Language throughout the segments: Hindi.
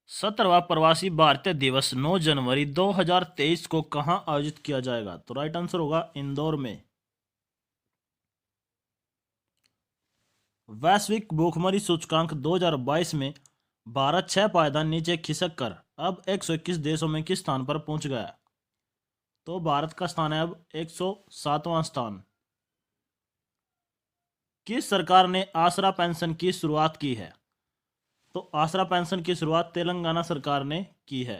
17वां प्रवासी भारतीय दिवस 9 जनवरी 2023 को कहां आयोजित किया जाएगा? तो राइट आंसर होगा इंदौर में। वैश्विक भूखमरी सूचकांक 2022 में भारत 6 पायदान नीचे खिसक कर अब 121 देशों में किस स्थान पर पहुंच गया? तो भारत का स्थान है अब 107वां स्थान। किस सरकार ने आसरा पेंशन की शुरुआत की है? तो आसरा पेंशन की शुरुआत तेलंगाना सरकार ने की है।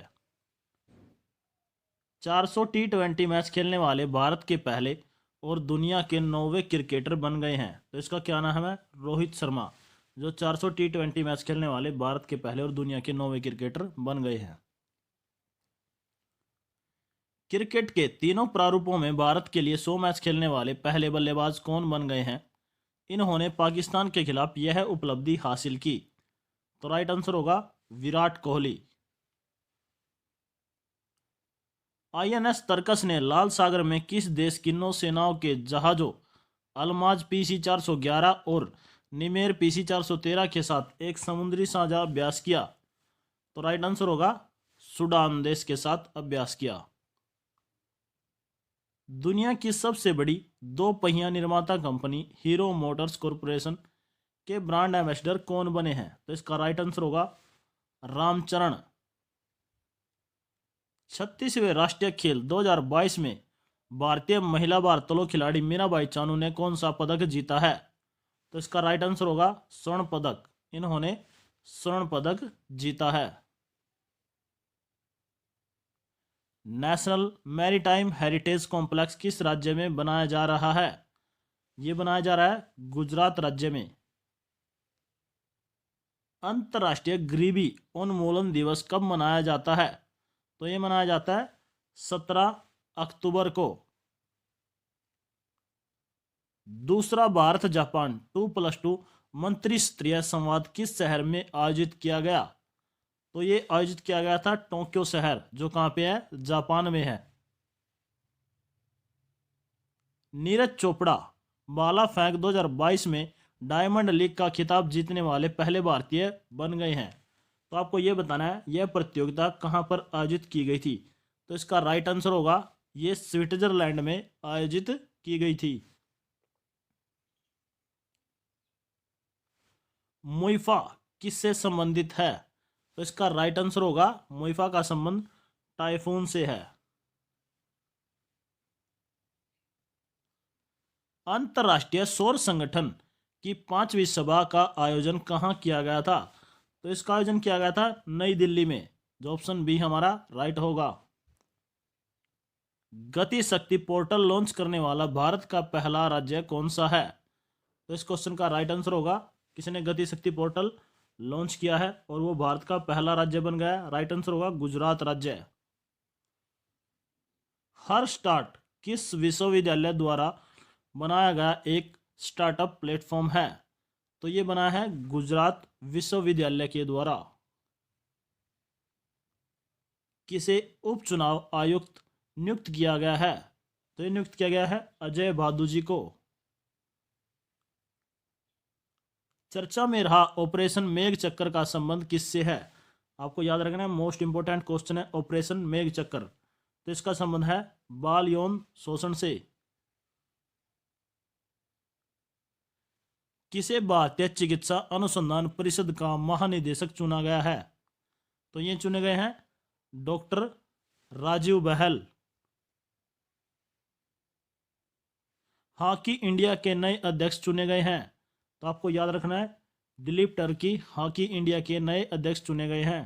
400 टी20 मैच खेलने वाले भारत के पहले और दुनिया के 9वें क्रिकेटर बन गए हैं। तो इसका क्या नाम है? रोहित शर्मा, जो 400 टी20 मैच खेलने वाले भारत के पहले और दुनिया के 9वें क्रिकेटर बन गए हैं। क्रिकेट के तीनों प्रारूपों में भारत के लिए 100 मैच खेलने वाले पहले बल्लेबाज कौन बन गए हैं? इन्होंने पाकिस्तान के खिलाफ यह उपलब्धि हासिल की। तो राइट आंसर होगा विराट कोहली। आईएनएस तरकस ने लाल सागर में किस देश की नौसेनाओं के जहाजों अल्माज PC-411 और निमेर PC-413 के साथ एक समुद्री साझा अभ्यास किया? तो राइट आंसर होगा सूडान देश के साथ अभ्यास किया। दुनिया की सबसे बड़ी दो पहिया निर्माता कंपनी हीरो मोटर्स कॉरपोरेशन के ब्रांड एम्बेसडर कौन बने हैं? तो इसका राइट आंसर होगा रामचरण। 36वें राष्ट्रीय खेल 2022 में भारतीय महिला भारोत्तोलन खिलाड़ी मीराबाई चानू ने कौन सा पदक जीता है? तो इसका राइट आंसर होगा स्वर्ण पदक। इन्होंने स्वर्ण पदक जीता है। नेशनल मैरीटाइम हेरिटेज कॉम्प्लेक्स किस राज्य में बनाया जा रहा है? ये बनाया जा रहा है गुजरात राज्य में। अंतर्राष्ट्रीय गरीबी उन्मूलन दिवस कब मनाया जाता है? तो ये मनाया जाता है 17 अक्टूबर को। दूसरा भारत जापान 2+2 मंत्री स्तरीय संवाद किस शहर में आयोजित किया गया? तो ये आयोजित किया गया था टोक्यो शहर, जो कहां पे है? जापान में है। नीरज चोपड़ा भाला फेंक 2022 में डायमंड लीग का खिताब जीतने वाले पहले भारतीय बन गए हैं। तो आपको यह बताना है यह प्रतियोगिता कहां पर आयोजित की गई थी? तो इसका राइट आंसर होगा यह स्विट्जरलैंड में आयोजित की गई थी। मुइफा किससे संबंधित है? तो इसका राइट आंसर होगा मुइफा का संबंध टाइफून से है। अंतर्राष्ट्रीय सौर संगठन की 5वीं सभा का आयोजन कहां किया गया था? तो इसका आयोजन किया गया था नई दिल्ली में, जो ऑप्शन बी हमारा राइट होगा। गति शक्ति पोर्टल लॉन्च करने वाला भारत का पहला राज्य कौन सा है? तो इस क्वेश्चन का राइट आंसर होगा किसने गति शक्ति पोर्टल लॉन्च किया है और वो भारत का पहला राज्य बन गया। राइट आंसर होगा गुजरात राज्य। हर स्टार्ट किस विश्वविद्यालय द्वारा बनाया गया एक स्टार्टअप प्लेटफॉर्म है? तो ये बना है गुजरात विश्वविद्यालय के द्वारा। किसे उपचुनाव आयुक्त नियुक्त किया गया है? तो ये नियुक्त किया गया है अजय भादु जी को। चर्चा में रहा ऑपरेशन मेघ चक्कर का संबंध किससे है? आपको याद रखना है, मोस्ट इंपोर्टेंट क्वेश्चन है ऑपरेशन मेघ चक्कर। तो इसका संबंध है बाल यौन शोषण से। किसे भारतीय चिकित्सा अनुसंधान परिषद का महानिदेशक चुना गया है? तो ये चुने गए हैं डॉक्टर राजीव बहल। हॉकी इंडिया के नए अध्यक्ष चुने गए हैं। तो आपको याद रखना है दिलीप टर्की हॉकी इंडिया के नए अध्यक्ष चुने गए हैं।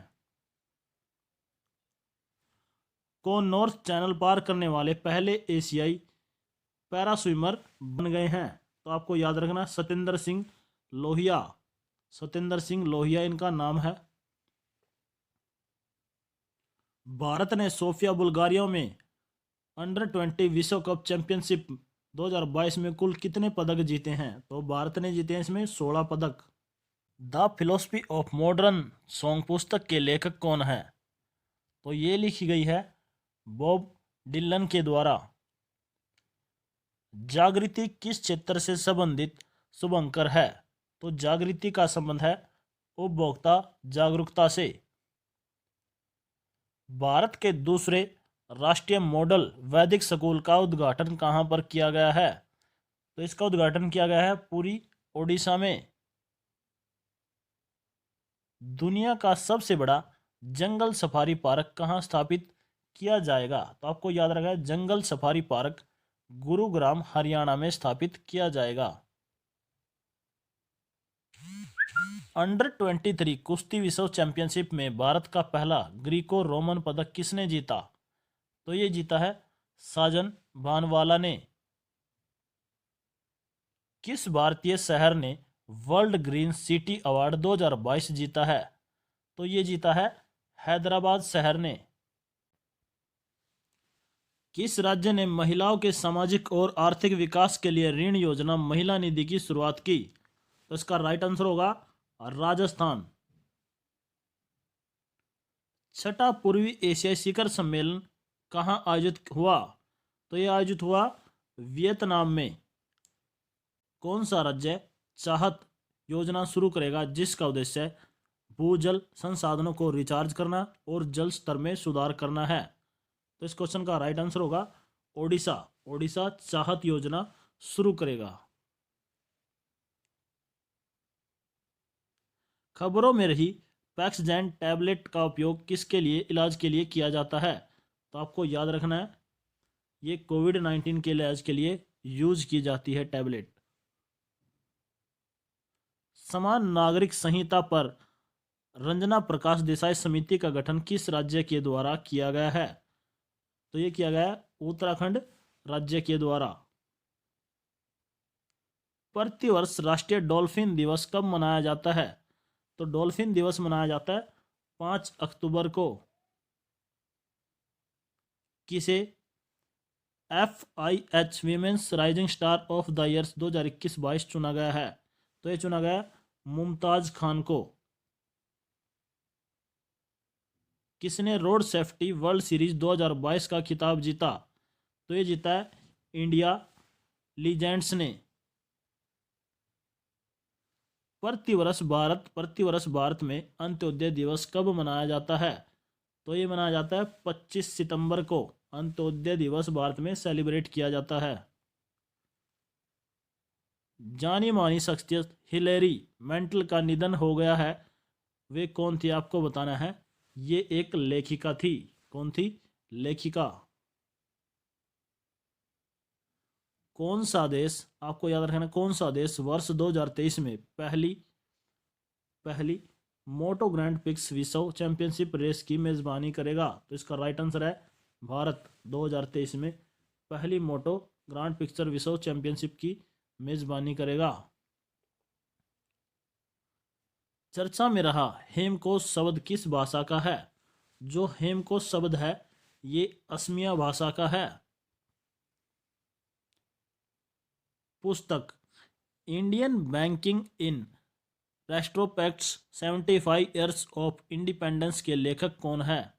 को नॉर्थ चैनल पार करने वाले पहले एशियाई पैरा स्विमर बन गए हैं? तो आपको याद रखना सतेंद्र सिंह लोहिया। सतेंद्र सिंह लोहिया इनका नाम है। भारत ने सोफिया बुल्गारिया में अंडर-20 विश्व कप चैंपियनशिप 2022 में कुल कितने पदक जीते हैं? तो भारत ने जीते हैं इसमें 16 पदक। The philosophy of modern song पुस्तक के लेखक कौन है? तो ये लिखी गई है बॉब डिलन के द्वारा। जागृति किस क्षेत्र से संबंधित शुभंकर है? तो जागृति का संबंध है उपभोक्ता जागरूकता से। भारत के दूसरे राष्ट्रीय मॉडल वैदिक स्कूल का उद्घाटन कहाँ पर किया गया है? तो इसका उद्घाटन किया गया है पुरी, ओडिशा में। दुनिया का सबसे बड़ा जंगल सफारी पार्क कहाँ स्थापित किया जाएगा? तो आपको याद रखना है, जंगल सफारी पार्क गुरुग्राम हरियाणा में स्थापित किया जाएगा। अंडर 23 कुश्ती विश्व चैंपियनशिप में भारत का पहला ग्रीको रोमन पदक किसने जीता? तो ये जीता है साजन भानवाला ने। किस भारतीय शहर ने वर्ल्ड ग्रीन सिटी अवार्ड 2022 जीता है? तो ये जीता है हैदराबाद शहर ने। किस राज्य ने महिलाओं के सामाजिक और आर्थिक विकास के लिए ऋण योजना महिला निधि की शुरुआत की? तो इसका राइट आंसर होगा राजस्थान। छठा पूर्वी एशियाई शिखर सम्मेलन कहाँ आयोजित हुआ? तो यह आयोजित हुआ वियतनाम में। कौन सा राज्य चाहत योजना शुरू करेगा जिसका उद्देश्य भूजल संसाधनों को रिचार्ज करना और जल स्तर में सुधार करना है? तो इस क्वेश्चन का राइट आंसर होगा ओडिशा। ओडिशा चाहत योजना शुरू करेगा। खबरों में रही पैक्सजैन टैबलेट का उपयोग किसके लिए, इलाज के लिए किया जाता है? तो आपको याद रखना है, ये कोविड-19 के इलाज के लिए यूज की जाती है टैबलेट। समान नागरिक संहिता पर रंजना प्रकाश देसाई समिति का गठन किस राज्य के द्वारा किया गया है? तो ये किया गया उत्तराखंड राज्य के द्वारा। प्रतिवर्ष राष्ट्रीय डॉल्फिन दिवस कब मनाया जाता है? तो डॉल्फिन दिवस मनाया जाता है 5 अक्टूबर को। किसे FIH women's rising star of the year 2021-22 चुना गया है? तो ये चुना गया मुमताज खान को। किसने रोड सेफ्टी वर्ल्ड सीरीज 2022 का खिताब जीता? तो ये जीता है इंडिया लीजेंड्स ने। प्रतिवर्ष भारत में अंत्योदय दिवस कब मनाया जाता है? तो ये मनाया जाता है 25 सितंबर को। अंत्योदय दिवस भारत में सेलिब्रेट किया जाता है। जानी मानी शख्सियत हिलेरी मेंटल का निधन हो गया है, वे कौन थी आपको बताना है। ये एक लेखिका थी। कौन थी? लेखिका। कौन सा देश, आपको याद रखना, कौन सा देश वर्ष 2023 में पहली मोटो ग्रैंड पिक्स विश्व चैंपियनशिप रेस की मेजबानी करेगा? तो इसका राइट आंसर है भारत। 2023 में पहली मोटो ग्रैंड पिक्चर विश्व चैंपियनशिप की मेजबानी करेगा। चर्चा में रहा हेमकोश शब्द किस भाषा का है? जो हेमकोश शब्द है ये असमिया भाषा का है। पुस्तक Indian banking in retrospect 75 years of independence के लेखक कौन है?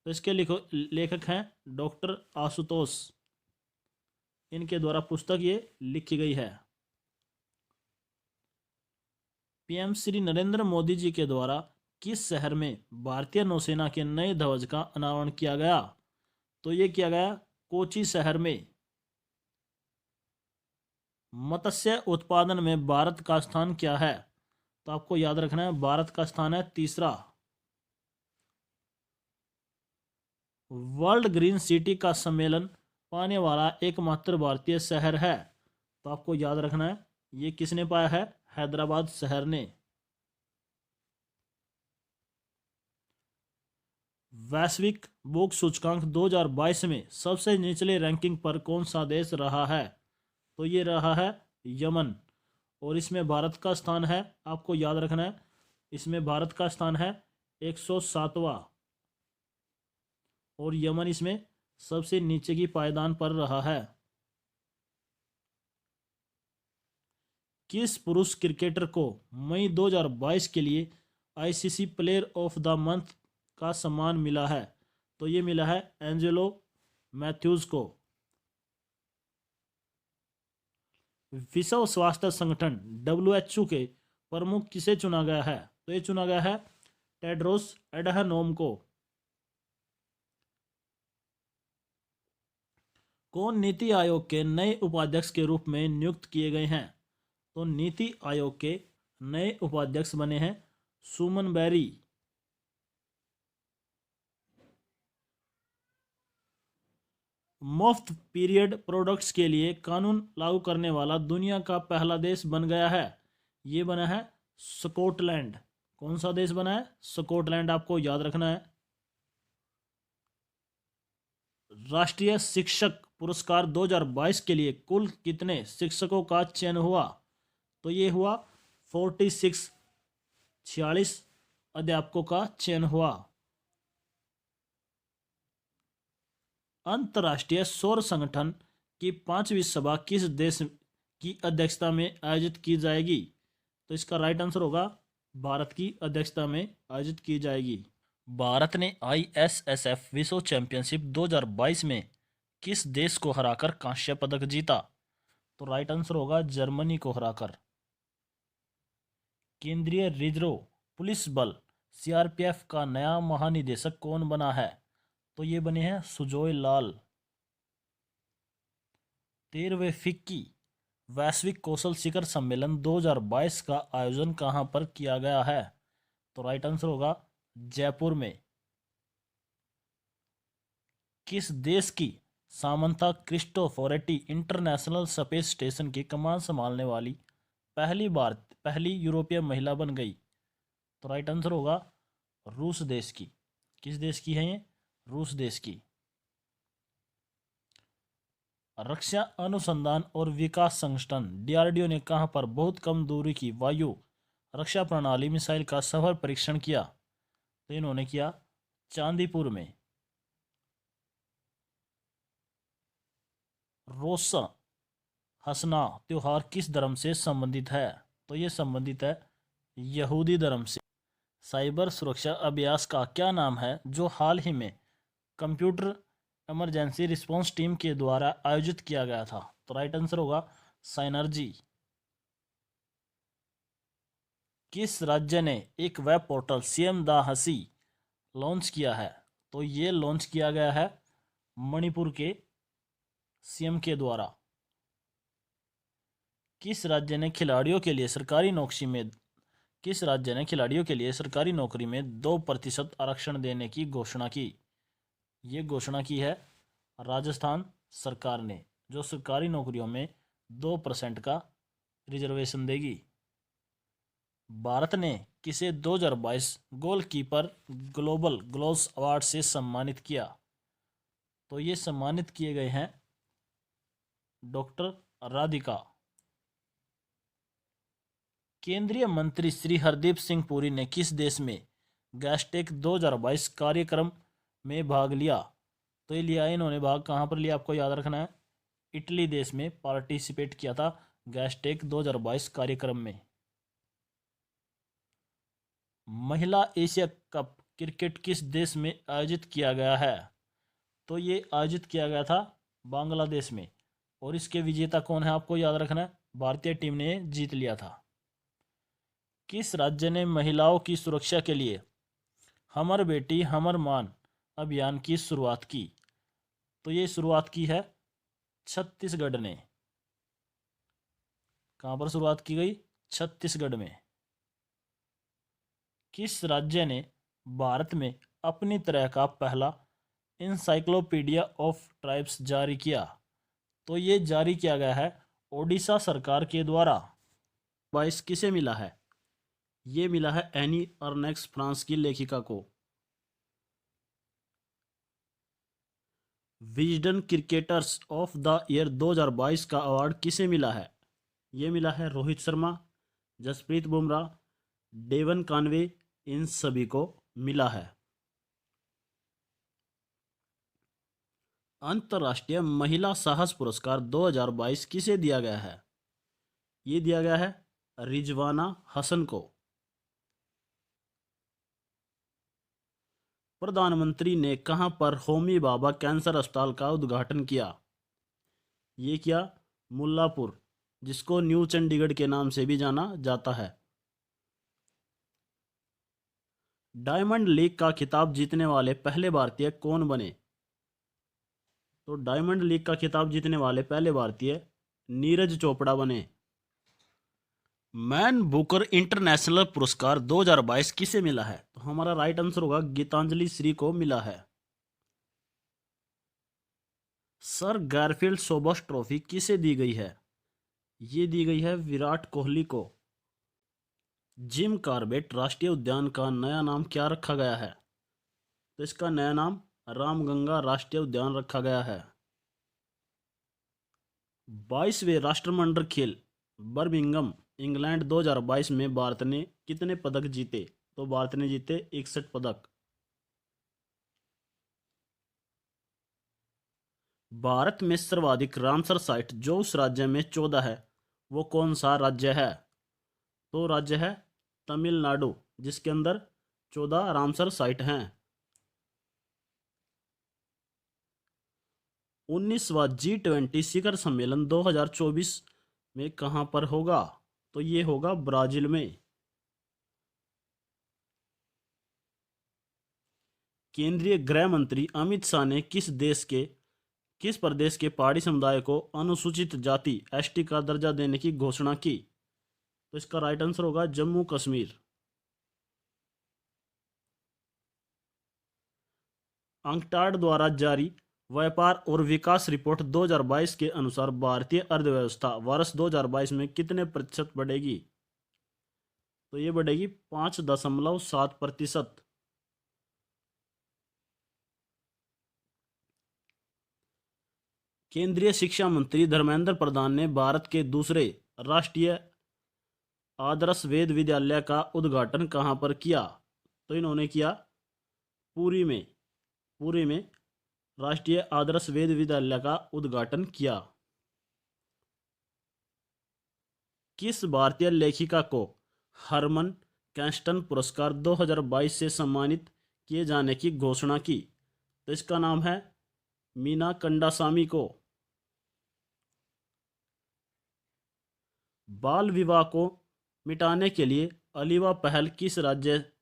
तो इसके लेखक हैं डॉक्टर आशुतोष। इनके द्वारा पुस्तक ये लिखी गई है। PM श्री नरेंद्र मोदी जी के द्वारा किस शहर में भारतीय नौसेना के नए ध्वज का अनावरण किया गया? तो ये किया गया कोची शहर में। मत्स्य उत्पादन में भारत का स्थान क्या है? तो आपको याद रखना है, भारत का स्थान है तीसरा। वर्ल्ड ग्रीन सिटी का सम्मेलन पाने वाला एकमात्र भारतीय शहर है? तो आपको याद रखना है, ये किसने पाया है? हैदराबाद शहर ने। वैश्विक भूख सूचकांक 2022 में सबसे निचले रैंकिंग पर कौन सा देश रहा है? तो ये रहा है यमन। और इसमें भारत का स्थान है, आपको याद रखना है, इसमें भारत का स्थान है 107वां और यमन इसमें सबसे नीचे की पायदान पर रहा है। किस पुरुष क्रिकेटर को मई 2022 के लिए ICC player of the month का सम्मान मिला है? तो ये मिला है एंजेलो मैथ्यूज को। विश्व स्वास्थ्य संगठन WHO के प्रमुख किसे चुना गया है? तो ये चुना गया है टेड्रोस एडहानोम को। कौन नीति आयोग के नए उपाध्यक्ष के रूप में नियुक्त किए गए हैं? तो नीति आयोग के नए उपाध्यक्ष बने हैं सुमन बेरी। मुफ्त पीरियड प्रोडक्ट्स के लिए कानून लागू करने वाला दुनिया का पहला देश बन गया है। ये बना है स्कॉटलैंड। कौन सा देश बना है? स्कॉटलैंड, आपको याद रखना है। राष्ट्रीय शिक्षक पुरस्कार 2022 के लिए कुल कितने शिक्षकों का चयन हुआ? तो ये हुआ 46, 46 अध्यापकों का चयन हुआ। अंतर्राष्ट्रीय सौर संगठन की 5वीं सभा किस देश की अध्यक्षता में आयोजित की जाएगी? तो इसका राइट आंसर होगा भारत की अध्यक्षता में आयोजित की जाएगी। भारत ने ISSF विश्व चैंपियनशिप 2022 में किस देश को हराकर कांस्य पदक जीता? तो राइट आंसर होगा जर्मनी को हराकर। केंद्रीय रिजर्व पुलिस बल CRPF का नया महानिदेशक कौन बना है? तो ये बने हैं सुजोय लाल। 13वें फिक्की वैश्विक कौशल शिखर सम्मेलन 2022 का आयोजन कहां पर किया गया है? तो राइट आंसर होगा जयपुर में। किस देश की Samantha Cristoforetti international space station की कमान संभालने वाली पहली यूरोपीय महिला बन गई? तो राइट आंसर होगा रूस देश की। किस देश की है ये? रूस देश की। रक्षा अनुसंधान और विकास संगठन DRDO ने कहां पर बहुत कम दूरी की वायु रक्षा प्रणाली मिसाइल का सफल परीक्षण किया? तो इन्होंने किया चांदीपुर में। रोज़ा हसना त्योहार किस धर्म से संबंधित है? तो ये संबंधित है यहूदी धर्म से। साइबर सुरक्षा अभ्यास का क्या नाम है जो हाल ही में कंप्यूटर इमरजेंसी रिस्पांस टीम के द्वारा आयोजित किया गया था? तो राइट आंसर होगा साइनर्जी। किस राज्य ने एक वेब पोर्टल CM द हसी लॉन्च किया है? तो ये लॉन्च किया गया है मणिपुर के CM के द्वारा। किस राज्य ने खिलाड़ियों के लिए सरकारी नौकरी में 2% आरक्षण देने की घोषणा की? ये घोषणा की है राजस्थान सरकार ने, जो सरकारी नौकरियों में 2% का रिजर्वेशन देगी। भारत ने किसे 2022 गोलकीपर ग्लोबल ग्लोव्स अवार्ड से सम्मानित किया? तो ये सम्मानित किए गए हैं डॉक्टर राधिका। केंद्रीय मंत्री श्री हरदीप सिंह पुरी ने किस देश में गैस्टेक 2022 कार्यक्रम में भाग लिया? तो ये लिया है इन्होंने भाग कहाँ पर लिया? आपको याद रखना है, इटली देश में पार्टिसिपेट किया था गैस्टेक 2022 कार्यक्रम में। महिला एशिया कप क्रिकेट किस देश में आयोजित किया गया है? तो ये आयोजित किया गया था बांग्लादेश में, और इसके विजेता कौन है आपको याद रखना है, भारतीय टीम ने जीत लिया था। किस राज्य ने महिलाओं की सुरक्षा के लिए हमर बेटी हमर मान अभियान की शुरुआत की? तो ये शुरुआत की है छत्तीसगढ़ ने। कहां पर शुरुआत की गई? छत्तीसगढ़ में। किस राज्य ने भारत में अपनी तरह का पहला इंसाइक्लोपीडिया ऑफ ट्राइब्स जारी किया? तो ये जारी किया गया है ओडिशा सरकार के द्वारा। 22 किसे मिला है? ये मिला है एनी अर्नेक्स फ्रांस की लेखिका को। Wisden cricketers of the year 2022 का अवार्ड किसे मिला है? ये मिला है रोहित शर्मा, जसप्रीत बुमराह, डेवन कानवे, इन सभी को मिला है। अंतर्राष्ट्रीय महिला साहस पुरस्कार 2022 किसे दिया गया है? ये दिया गया है रिजवाना हसन को। प्रधानमंत्री ने कहां पर होमी भाभा कैंसर अस्पताल का उद्घाटन किया? ये किया मुल्लापुर, जिसको न्यू चंडीगढ़ के नाम से भी जाना जाता है। डायमंड लीग का खिताब जीतने वाले पहले भारतीय कौन बने? तो डायमंड लीग का खिताब जीतने वाले पहले भारतीय नीरज चोपड़ा बने। मैन बुकर इंटरनेशनल पुरस्कार 2022 किसे मिला है? तो हमारा राइट आंसर होगा गीतांजलि श्री को मिला है। सर गारफील्ड सोबर्स ट्रॉफी किसे दी गई है? ये दी गई है विराट कोहली को। जिम कॉर्बेट राष्ट्रीय उद्यान का नया नाम क्या रखा गया है? तो इसका नया नाम रामगंगा राष्ट्रीय उद्यान रखा गया है। 22वें राष्ट्रमंडल खेल बर्मिंघम इंग्लैंड 2022 में भारत ने कितने पदक जीते? तो भारत ने जीते 61 पदक। भारत में सर्वाधिक रामसर साइट जो उस राज्य में 14 है, वो कौन सा राज्य है? तो राज्य है तमिलनाडु, जिसके अंदर 14 रामसर साइट हैं। 19वां G20 शिखर सम्मेलन 2024 में कहां पर होगा? तो ये होगा ब्राजील में। केंद्रीय गृह मंत्री अमित शाह ने किस प्रदेश के पहाड़ी समुदाय को अनुसूचित जाति एसटी का दर्जा देने की घोषणा की? तो इसका राइट आंसर होगा जम्मू कश्मीर। अंकटाड द्वारा जारी व्यापार और विकास रिपोर्ट 2022 के अनुसार भारतीय अर्थव्यवस्था वर्ष 2022 में कितने प्रतिशत बढ़ेगी? तो ये बढ़ेगी 5.7%। केंद्रीय शिक्षा मंत्री धर्मेंद्र प्रधान ने भारत के दूसरे राष्ट्रीय आदर्श वेद विद्यालय का उद्घाटन कहां पर किया? तो इन्होंने किया पुरी में राष्ट्रीय आदर्श वेद विद्यालय का उद्घाटन किया। किस भारतीय लेखिका को हरमन कैस्टन पुरस्कार 2022 से सम्मानित किए जाने की घोषणा की? तो इसका नाम है मीना कंडासामी को। बाल विवाह को मिटाने के लिए अलीवा पहल किस राज्य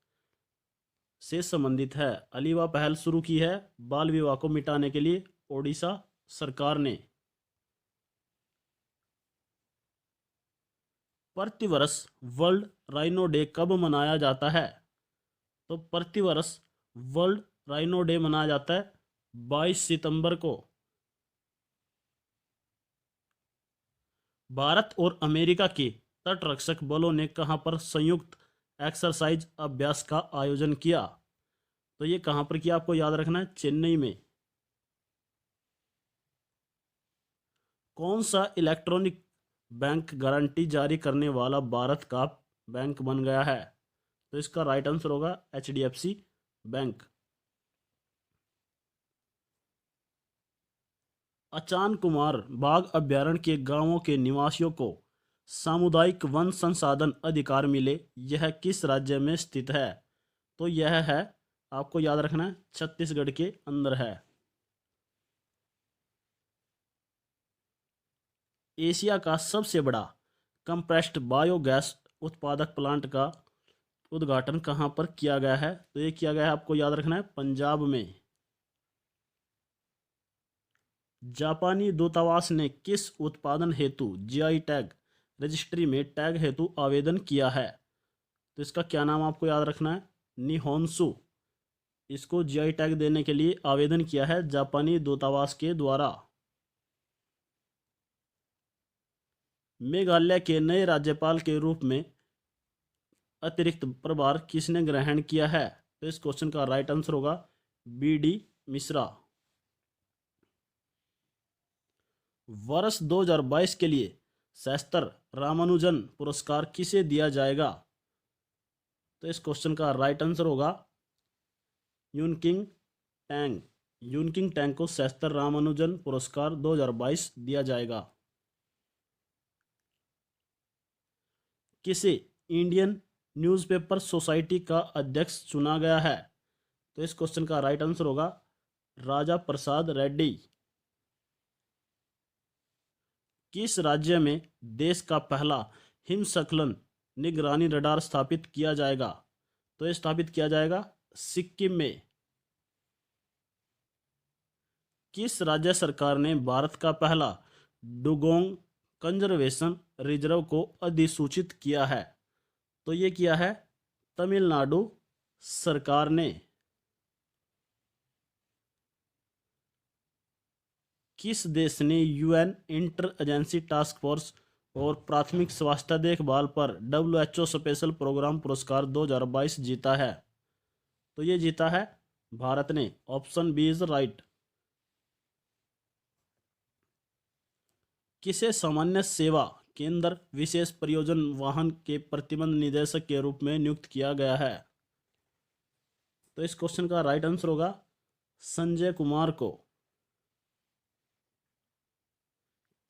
से संबंधित है? अलीवा पहल शुरू की है बाल विवाह को मिटाने के लिए ओडिशा सरकार ने। प्रतिवर्ष वर्ल्ड राइनो डे कब मनाया जाता है? तो प्रतिवर्ष वर्ल्ड राइनो डे मनाया जाता है 22 सितंबर को। भारत और अमेरिका के तटरक्षक बलों ने कहां पर संयुक्त एक्सरसाइज अभ्यास का आयोजन किया? तो ये कहां पर किया आपको याद रखना है, चेन्नई में। कौन सा इलेक्ट्रॉनिक बैंक गारंटी जारी करने वाला भारत का बैंक बन गया है? तो इसका राइट आंसर होगा HDFC बैंक। अचान कुमार बाघ अभ्यारण्य के गांवों के निवासियों को सामुदायिक वन संसाधन अधिकार मिले, यह किस राज्य में स्थित है? तो यह है, आपको याद रखना है, छत्तीसगढ़ के अंदर है। एशिया का सबसे बड़ा कंप्रेस्ड बायोगैस उत्पादक प्लांट का उद्घाटन कहां पर किया गया है? तो ये किया गया है, आपको याद रखना है, पंजाब में। जापानी दूतावास ने किस उत्पादन हेतु जीआई टैग रजिस्ट्री में टैग हेतु आवेदन किया है? तो इसका क्या नाम आपको याद रखना है, निहोन्सु। इसको जीआई टैग देने के लिए आवेदन किया है जापानी दूतावास के द्वारा। मेघालय के नए राज्यपाल के रूप में अतिरिक्त प्रभार किसने ग्रहण किया है? तो इस क्वेश्चन का राइट आंसर होगा BD मिश्रा। वर्ष 2022 के लिए शास्त्र रामानुजन पुरस्कार किसे दिया जाएगा? तो इस क्वेश्चन का राइट आंसर होगा यूनकिंग टैंग। यूनकिंग टैंग को शास्त्र रामानुजन पुरस्कार 2022 दिया जाएगा। किसे इंडियन न्यूज़पेपर सोसाइटी का अध्यक्ष चुना गया है? तो इस क्वेश्चन का राइट आंसर होगा राजा प्रसाद रेड्डी। किस राज्य में देश का पहला हिमस्खलन निगरानी रडार स्थापित किया जाएगा? तो ये स्थापित किया जाएगा सिक्किम में। किस राज्य सरकार ने भारत का पहला डुगोंग कंजर्वेशन रिजर्व को अधिसूचित किया है? तो ये किया है तमिलनाडु सरकार ने। किस देश ने UN inter agency task force और प्राथमिक स्वास्थ्य देखभाल पर WHO स्पेशल प्रोग्राम पुरस्कार 2022 जीता है? तो ये जीता है भारत ने। Option B is right. किसे सामान्य सेवा केंद्र विशेष प्रयोजन वाहन के प्रतिबंध निदेशक के रूप में नियुक्त किया गया है? तो इस क्वेश्चन का राइट आंसर होगा संजय कुमार को।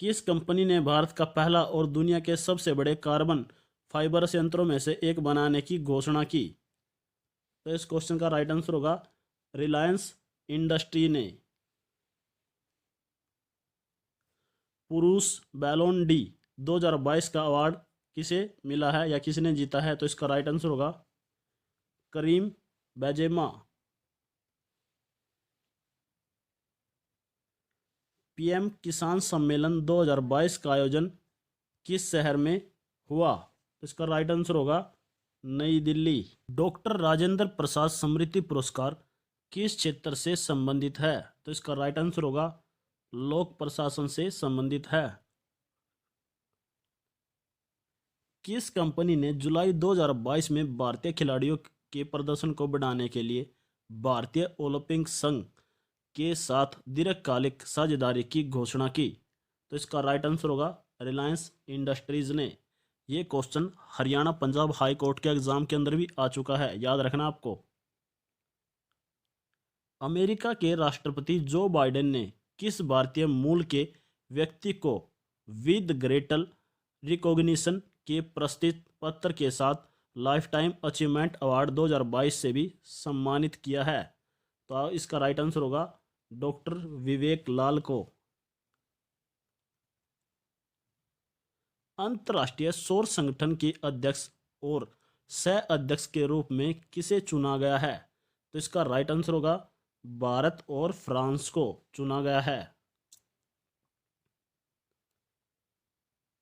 किस कंपनी ने भारत का पहला और दुनिया के सबसे बड़े कार्बन फाइबर संयंत्रों में से एक बनाने की घोषणा की? तो इस क्वेश्चन का राइट आंसर होगा रिलायंस इंडस्ट्री ने। पुरुष बैलोन डी 2022 का अवार्ड किसे मिला है या किसने जीता है? तो इसका राइट आंसर होगा करीम बेंजेमा। पीएम किसान सम्मेलन 2022 का आयोजन किस शहर में हुआ? तो इसका राइट आंसर होगा नई दिल्ली। डॉक्टर राजेंद्र प्रसाद स्मृति पुरस्कार किस क्षेत्र से संबंधित है? तो इसका राइट आंसर होगा लोक प्रशासन से संबंधित है। किस कंपनी ने जुलाई 2022 में भारतीय खिलाड़ियों के प्रदर्शन को बढ़ाने के लिए भारतीय ओलंपिक संघ के साथ दीर्घकालिक साझेदारी की घोषणा की? तो इसका राइट आंसर होगा रिलायंस इंडस्ट्रीज ने। ये question Haryana Punjab high court के एग्जाम के अंदर भी आ चुका है, याद रखना आपको। अमेरिका के राष्ट्रपति जो बाइडेन ने किस भारतीय मूल के व्यक्ति को विद ग्रेटर रिकॉग्निशन के प्रस्तुत पत्र के साथ लाइफ टाइम अचीवमेंट अवार्ड 2022 से भी सम्मानित किया है? तो इसका राइट आंसर होगा डॉक्टर विवेक लाल को। अंतर्राष्ट्रीय सौर संगठन के अध्यक्ष और सह अध्यक्ष के रूप में किसे चुना गया है? तो इसका राइट आंसर होगा भारत और फ्रांस को चुना गया है।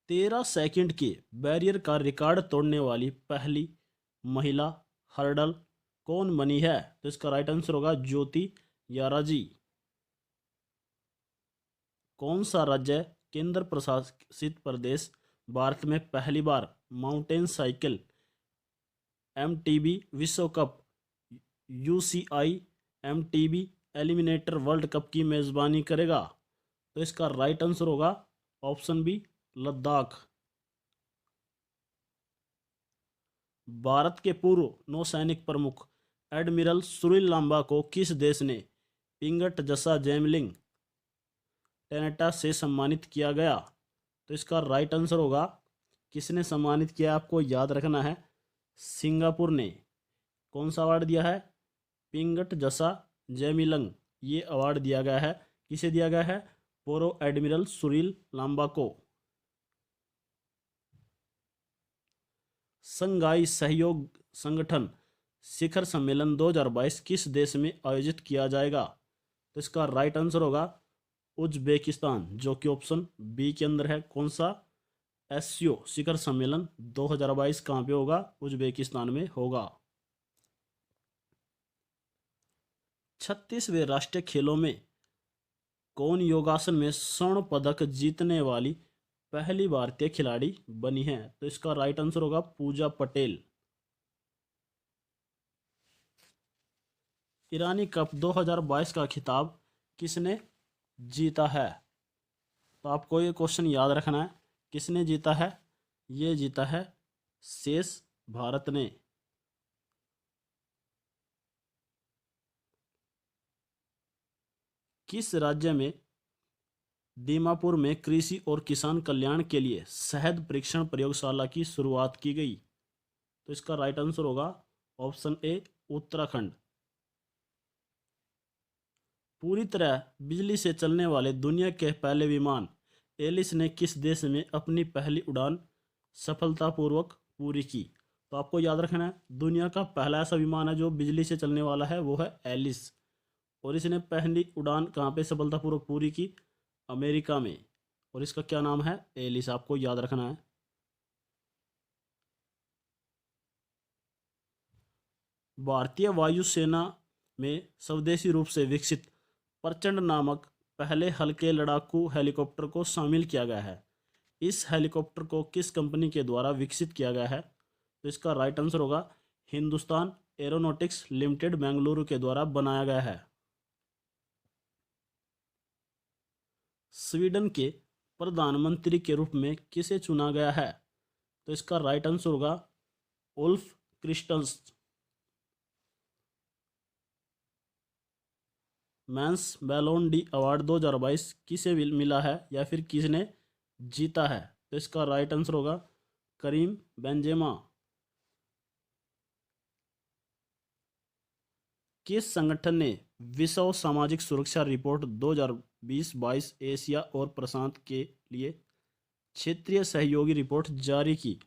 13 सेकंड के बैरियर का रिकॉर्ड तोड़ने वाली पहली महिला हर्डल कौन बनी है? तो इसका राइट आंसर होगा ज्योति याराजी। कौन सा राज्य केंद्र प्रशासित प्रदेश भारत में पहली बार माउंटेन साइकिल MTB विश्व cup UCI MTB eliminator world cup की मेजबानी करेगा? तो इसका राइट आंसर होगा ऑप्शन बी लद्दाख। भारत के पूर्व नौसैनिक प्रमुख एडमिरल सुनील लांबा को किस देश ने पिंगट जसा जैमलिंग टेनेटा से सम्मानित किया गया? तो इसका राइट आंसर होगा किसने सम्मानित किया, आपको याद रखना है, सिंगापुर ने। कौन सा अवार्ड दिया है? पिंगट जसा जैमिलंग। ये अवार्ड दिया गया है, किसे दिया गया है? पूर्व एडमिरल सुनील लांबा को। संघाई सहयोग संगठन शिखर सम्मेलन 2022 किस देश में आयोजित किया जाएगा? तो इसका राइट आंसर होगा उज्बेकिस्तान, जो कि ऑप्शन बी के अंदर है। कौन सा? SCO शिखर सम्मेलन 2022 कहाँ पे होगा? उज्बेकिस्तान में होगा। 36वें राष्ट्रीय खेलों में कौन योगासन में स्वर्ण पदक जीतने वाली पहली भारतीय खिलाड़ी बनी है? तो इसका राइट आंसर होगा पूजा पटेल। ईरानी कप 2022 का खिताब किसने जीता है? तो आपको ये क्वेश्चन याद रखना है, किसने जीता है? ये जीता है शेष भारत ने। किस राज्य में दीमापुर में कृषि और किसान कल्याण के लिए शहद परीक्षण प्रयोगशाला की शुरुआत की गई? तो इसका राइट आंसर होगा ऑप्शन ए उत्तराखंड। पूरी तरह बिजली से चलने वाले दुनिया के पहले विमान एलिस ने किस देश में अपनी पहली उड़ान सफलतापूर्वक पूरी की? तो आपको याद रखना है, दुनिया का पहला ऐसा विमान है जो बिजली से चलने वाला है, वो है एलिस। और इसने पहली उड़ान कहाँ पे सफलतापूर्वक पूरी की? अमेरिका में। और इसका क्या नाम है? एलिस। आपको याद रखना है। भारतीय वायुसेना में स्वदेशी रूप से विकसित प्रचंड नामक पहले हल्के लड़ाकू हेलीकॉप्टर को शामिल किया गया है। इस हेलीकॉप्टर को किस कंपनी के द्वारा विकसित किया गया है? तो इसका राइट आंसर होगा हिंदुस्तान एरोनॉटिक्स लिमिटेड बेंगलुरु के द्वारा बनाया गया है। स्वीडन के प्रधानमंत्री के रूप में किसे चुना गया है? तो इसका राइट आंसर होगा Ulf Kristersson. Men's Ballon d'Or award 2022 किसे मिला है या फिर किसने जीता है? तो इसका राइट आंसर होगा करीम बेंजेमा। किस संगठन ने विश्व सामाजिक सुरक्षा रिपोर्ट 2020-22 एशिया और प्रशांत के लिए क्षेत्रीय सहयोगी रिपोर्ट जारी की?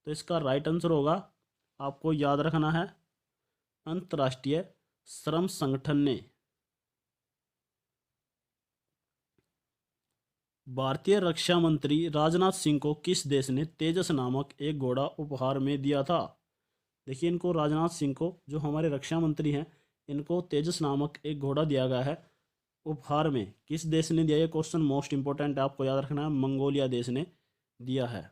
तो इसका राइट आंसर होगा, आपको याद रखना है, अंतर्राष्ट्रीय श्रम संगठन ने। भारतीय रक्षा मंत्री राजनाथ सिंह को किस देश ने तेजस नामक एक घोड़ा उपहार में दिया था? देखिए, इनको राजनाथ सिंह को, जो हमारे रक्षा मंत्री हैं, इनको तेजस नामक एक घोड़ा दिया गया है उपहार में। किस देश ने दिया? ये क्वेश्चन मोस्ट इंपोर्टेंट है, आपको याद रखना है। मंगोलिया देश ने दिया है।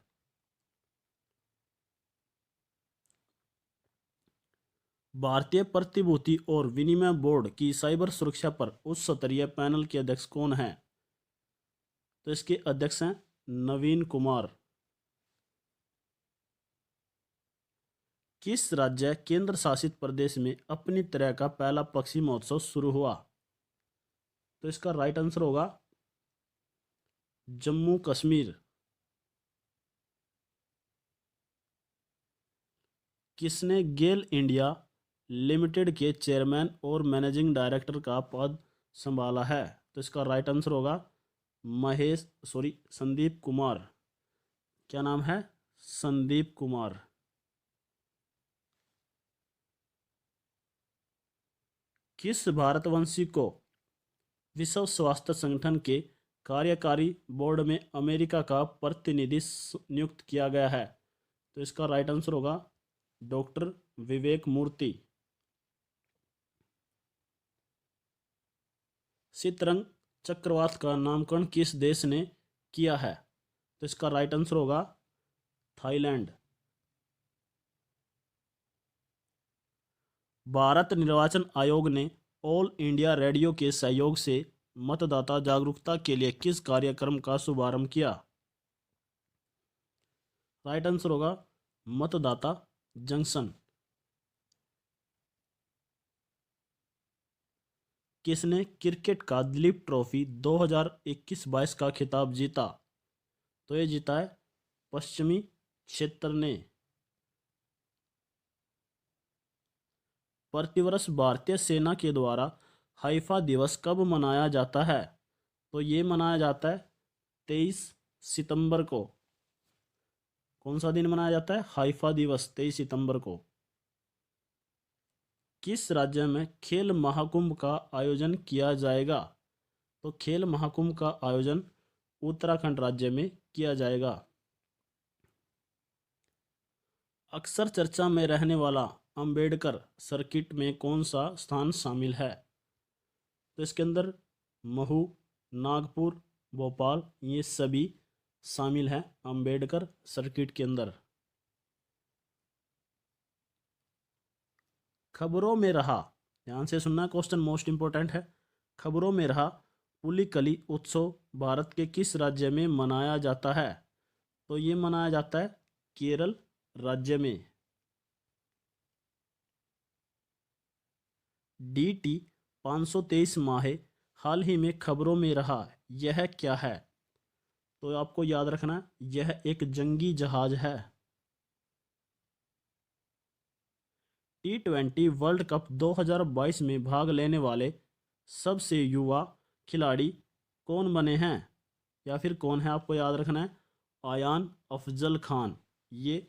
भारतीय प्रतिभूति और विनिमय बोर्ड की साइबर सुरक्षा पर उच्च स्तरीय पैनल के अध्यक्ष कौन है? तो इसके अध्यक्ष हैं नवीन कुमार। किस राज्य केंद्र शासित प्रदेश में अपनी तरह का पहला पक्षी महोत्सव शुरू हुआ? तो इसका राइट आंसर होगा जम्मू कश्मीर। किसने गेल इंडिया लिमिटेड के चेयरमैन और मैनेजिंग डायरेक्टर का पद संभाला है? तो इसका राइट आंसर होगा संदीप कुमार। क्या नाम है? संदीप कुमार। किस भारतवंशी को विश्व स्वास्थ्य संगठन के कार्यकारी बोर्ड में अमेरिका का प्रतिनिधि नियुक्त किया गया है? तो इसका राइट आंसर होगा डॉक्टर विवेक मूर्ति। शीतरंग चक्रवात का नामकरण किस देश ने किया है? तो इसका राइट आंसर होगा थाईलैंड। भारत निर्वाचन आयोग ने ऑल इंडिया रेडियो के सहयोग से मतदाता जागरूकता के लिए किस कार्यक्रम का शुभारंभ किया? राइट आंसर होगा मतदाता जंक्शन। किसने क्रिकेट का दिलीप ट्रॉफी 2021-22 का खिताब जीता? तो ये जीता है पश्चिमी क्षेत्र ने। प्रतिवर्ष भारतीय सेना के द्वारा हाइफा दिवस कब मनाया जाता है? तो ये मनाया जाता है 23 सितंबर को। कौन सा दिन मनाया जाता है? हाइफा दिवस 23 सितंबर को। किस राज्य में खेल महाकुंभ का आयोजन किया जाएगा? तो खेल महाकुंभ का आयोजन उत्तराखंड राज्य में किया जाएगा। अक्सर चर्चा में रहने वाला अंबेडकर सर्किट में कौन सा स्थान शामिल है? तो इसके अंदर महू, नागपुर, भोपाल, ये सभी शामिल हैं अंबेडकर सर्किट के अंदर। खबरों में रहा, ध्यान से सुनना, क्वेश्चन मोस्ट इंपोर्टेंट है। खबरों में रहा पुलिकली उत्सव भारत के किस राज्य में मनाया जाता है? तो ये मनाया जाता है केरल राज्य में। DT 523 माहे हाल ही में खबरों में रहा, यह क्या है? तो आपको याद रखना, यह एक जंगी जहाज है। T20 वर्ल्ड कप 2022 में भाग लेने वाले सबसे युवा खिलाड़ी कौन बने हैं या फिर कौन है? आपको याद रखना है आयान अफजल खान। ये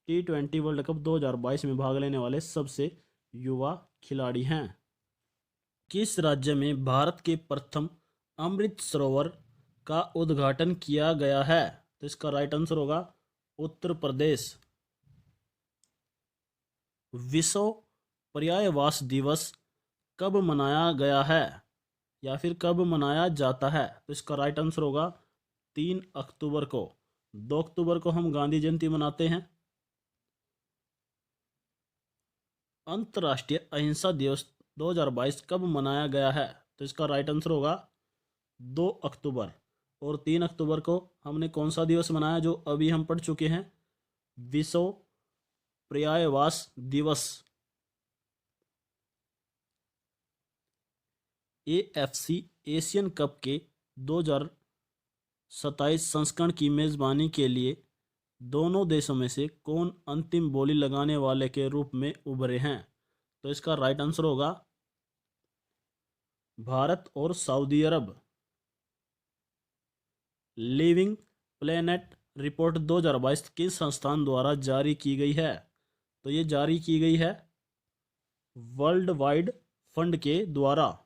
T20 वर्ल्ड कप 2022 में भाग लेने वाले सबसे युवा खिलाड़ी हैं। किस राज्य में भारत के प्रथम अमृत सरोवर का उद्घाटन किया गया है? तो इसका राइट आंसर होगा उत्तर प्रदेश। विश्व पर्यायवास दिवस कब मनाया गया है या फिर कब मनाया जाता है? तो इसका राइट आंसर होगा 3 अक्टूबर को। 2 अक्टूबर को हम गांधी जयंती मनाते हैं। अंतर्राष्ट्रीय अहिंसा दिवस 2022 कब मनाया गया है? तो इसका राइट आंसर होगा 2 अक्टूबर। और 3 अक्टूबर को हमने कौन सा दिवस मनाया जो अभी हम पढ़ चुके हैं? विश्व पर्यायवास दिवस। AFC एशियन कप के 2027 संस्करण की मेजबानी के लिए दोनों देशों में से कौन अंतिम बोली लगाने वाले के रूप में उभरे हैं? तो इसका राइट आंसर होगा भारत और सऊदी अरब। लिविंग प्लेनेट रिपोर्ट 2022 किस संस्थान द्वारा जारी की गई है? तो ये जारी की गई है वर्ल्ड वाइड फंड के द्वारा।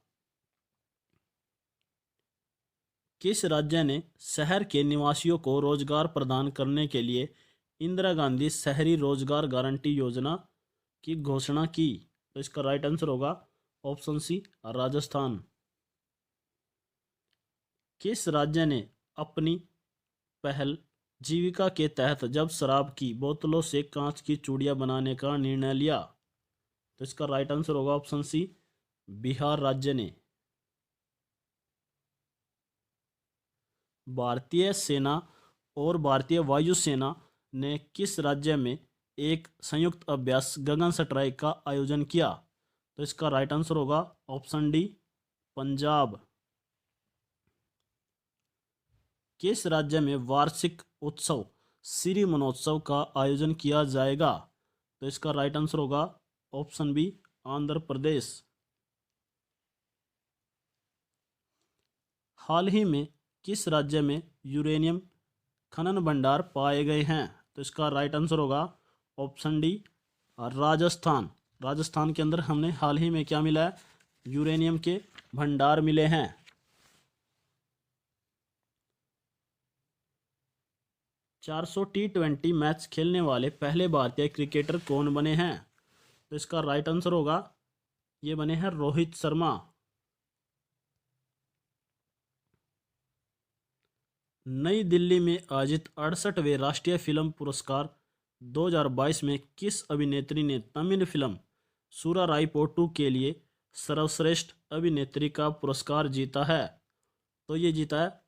किस राज्य ने शहर के निवासियों को रोजगार प्रदान करने के लिए इंदिरा गांधी शहरी रोजगार गारंटी योजना की घोषणा की? तो इसका राइट आंसर होगा ऑप्शन सी राजस्थान। किस राज्य ने अपनी पहल जीविका के तहत जब शराब की बोतलों से कांच की चूड़ियां बनाने का निर्णय लिया? तो इसका राइट आंसर होगा ऑप्शन सी बिहार राज्य ने। भारतीय सेना और भारतीय वायुसेना ने किस राज्य में एक संयुक्त अभ्यास गगन स्ट्राइक का आयोजन किया? तो इसका राइट आंसर होगा ऑप्शन डी पंजाब। किस राज्य में वार्षिक उत्सव सिरी मनोत्सव का आयोजन किया जाएगा? तो इसका राइट आंसर होगा ऑप्शन बी आंध्र प्रदेश। हाल ही में किस राज्य में यूरेनियम खनन भंडार पाए गए हैं? तो इसका राइट आंसर होगा ऑप्शन डी राजस्थान। राजस्थान के अंदर हमने हाल ही में क्या मिला है? यूरेनियम के भंडार मिले हैं। 400 T20 मैच खेलने वाले पहले भारतीय क्रिकेटर कौन बने हैं? तो इसका राइट आंसर होगा ये बने हैं रोहित शर्मा। नई दिल्ली में आयोजित 68वें राष्ट्रीय फिल्म पुरस्कार 2022 में किस अभिनेत्री ने तमिल फिल्म सूराराई पोट्टू के लिए सर्वश्रेष्ठ अभिनेत्री का पुरस्कार जीता है? तो ये जीता है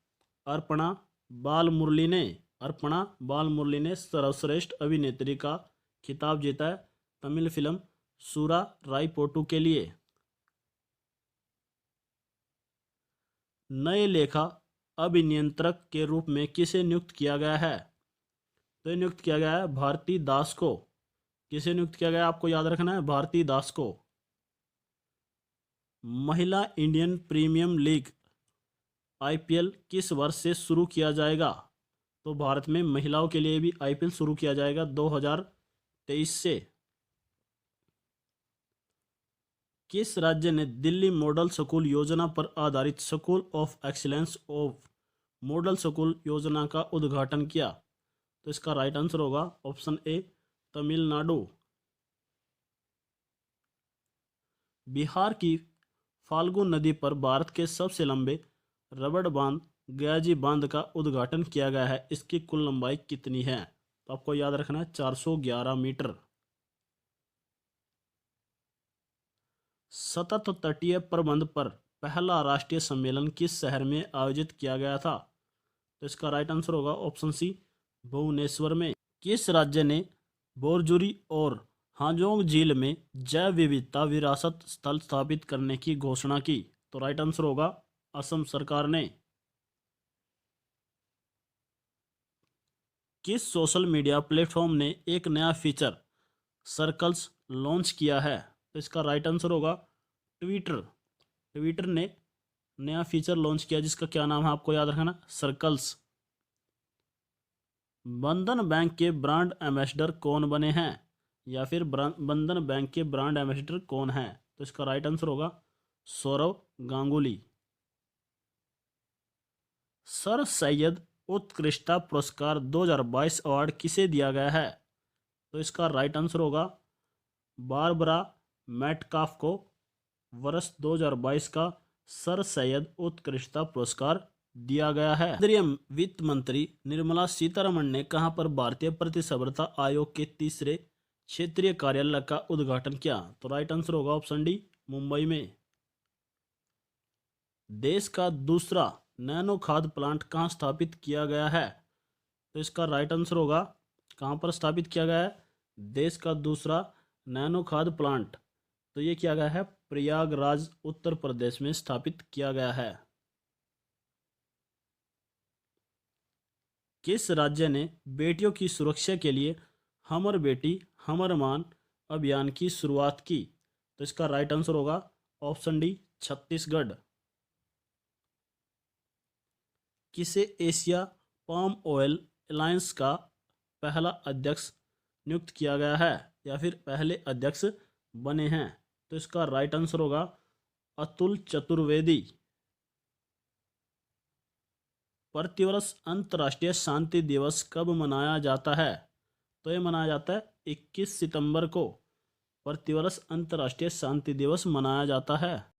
अर्पणा बालमुरली ने। अर्पणा बालमुरली ने सर्वश्रेष्ठ अभिनेत्री का खिताब जीता है तमिल फिल्म सूराराई पोट्टू के लिए। नए लेखा अभिनियंत्रक के रूप में किसे नियुक्त किया गया है? तो ये नियुक्त किया गया है भारती दास को। किसे नियुक्त किया गया है? आपको याद रखना है भारती दास को। महिला इंडियन प्रीमियम लीग IPL किस वर्ष से शुरू किया जाएगा? तो भारत में महिलाओं के लिए भी IPL शुरू किया जाएगा 2023 से। किस राज्य ने दिल्ली मॉडल स्कूल योजना पर आधारित school of excellence of model school योजना का उद्घाटन किया? तो इसका राइट आंसर होगा ऑप्शन ए तमिलनाडु। बिहार की फाल्गु नदी पर भारत के सबसे लंबे रबड़ बांध गयाजी बांध का उद्घाटन किया गया है। इसकी कुल लंबाई कितनी है? तो आपको याद रखना है 411 मीटर। सतत तटीय प्रबंध पर पहला राष्ट्रीय सम्मेलन किस शहर में आयोजित किया गया था? तो इसका राइट आंसर होगा ऑप्शन सी भुवनेश्वर में। किस राज्य ने बोरजुरी और हाजोंग झील में जैव विविधता विरासत स्थल स्थापित करने की घोषणा की? तो राइट आंसर होगा असम सरकार ने। किस सोशल मीडिया प्लेटफॉर्म ने एक नया फीचर सर्कल्स लॉन्च किया है? तो इसका राइट आंसर होगा ट्विटर। ट्विटर ने नया फीचर लॉन्च किया जिसका क्या नाम है आपको याद रखना सर्कल्स। बंधन बैंक के ब्रांड एम्बेसडर कौन बने हैं या फिर बंधन बैंक के ब्रांड एम्बेसडर कौन है? तो इसका राइट आंसर होगा सौरव गांगुली। सर सैयद उत्कृष्टता पुरस्कार 2022 अवार्ड किसे दिया गया है? तो इसका राइट आंसर होगा बारबरा मेटकाफ को वर्ष 2022 का सर सैयद उत्कृष्टता पुरस्कार दिया गया है। केंद्रीय वित्त मंत्री निर्मला सीतारमण ने कहां पर भारतीय प्रतिस्पर्धा आयोग के तीसरे क्षेत्रीय कार्यालय का उद्घाटन किया? तो राइट आंसर होगा ऑप्शन डी, मुंबई में। देश का दूसरा नैनो खाद प्लांट कहां स्थापित किया गया है? तो इसका राइट आंसर होगा कहां पर स्थापित किया गया है? देश का दूसरा नैनो खाद प्लांट तो ये किया गया है प्रयागराज उत्तर प्रदेश में स्थापित किया गया है। किस राज्य ने बेटियों की सुरक्षा के लिए हमर बेटी हमर मान अभियान की शुरुआत की? तो इसका राइट आंसर होगा ऑप्शन डी, छत्तीसगढ़। किसे एशिया पाम ऑयल अलायंस का पहला अध्यक्ष नियुक्त किया गया है या फिर पहले अध्यक्ष बने हैं? तो इसका राइट आंसर होगा अतुल चतुर्वेदी। प्रतिवर्ष अंतर्राष्ट्रीय शांति दिवस कब मनाया जाता है? तो ये मनाया जाता है 21 सितंबर को प्रतिवर्ष अंतर्राष्ट्रीय शांति दिवस मनाया जाता है।